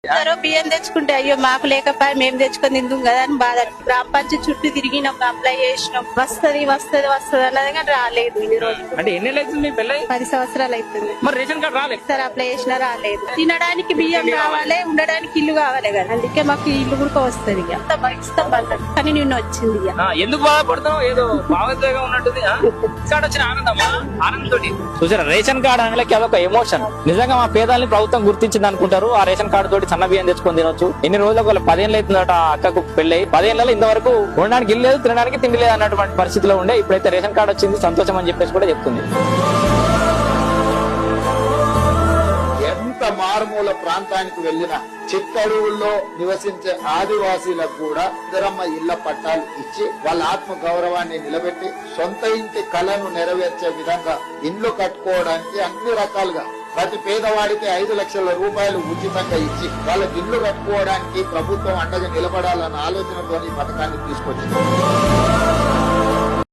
బియ్యం తెచ్చుకుంటే అయ్యో మాకు లేకపోయి మేము తెచ్చుకొని తిందాం కదా అని బాధ. గ్రామ పంచాయతీ చుట్టూ తిరిగినాం, అప్లై చేసినాం, వస్తది వస్తది వస్తది అన్నది కానీ రాలేదు. ఈ రోజు అంటే ఎన్ని అవుతుంది మీ పెళ్ళై? 10 సంవత్సరాలు అవుతుంది. మరి రేషన్ కార్డు రాలేదు సార్, అప్లై చేసినా రాలేదు. తినడానికి బియ్యం కావాలి, ఉండడానికి ఇల్లు కావాలి కదా, అందుకే మాకు ఇల్లు కూడా వస్తుంది. ఇస్తాం కానీ నిన్న వచ్చింది. ఎందుకు బాధపడతావు? ఏదో భావోద్వేగం ఉన్నట్టుంది. కార్డు వచ్చిన ఆనందమా? ఆనందంతో చూసారా, రేషన్ కార్డు అనేది అదొక ఎమోషన్. నిజంగా మా పేదాలని ప్రభుత్వం గుర్తించింది అనుకుంటారు. ఆ రేషన్ కార్డు తోటి సన్న బియ్యం తెచ్చుకొని తినొచ్చు. ఎన్ని రోజులకు 10 ఏళ్ళు అవుతుందట అక్కకు పెళ్ళై. 10 ఏళ్ళలో ఇంతవరకు ఉండడానికి ఇల్లు లేదు, తినడానికి తిండి లేదు అన్నటువంటి పరిస్థితిలో ఉండే. ఇప్పుడైతే రేషన్ కార్డు వచ్చింది, సంతోషం అని చెప్పేసి కూడా చెప్తుంది. ఎంత మారుమూల ప్రాంతానికి వెళ్లిన చిత్తడువుల్లో నివసించే ఆదివాసీలకు కూడా ఇందిరమ్మ ఇళ్ల పట్టాలు ఇచ్చి వాళ్ళ ఆత్మ గౌరవాన్ని నిలబెట్టి సొంత ఇంటి కళను నెరవేర్చే విధంగా ఇండ్లు కట్టుకోవడానికి అన్ని రకాలుగా ప్రతి పేదవాడికి 5 లక్షల రూపాయలు ఉచితంగా ఇచ్చి వాళ్ళకి ఇల్లు కట్టుకోవడానికి ప్రభుత్వం అండగా నిలబడాలన్న ఆలోచనతో ఈ పథకాన్ని తీసుకొచ్చింది.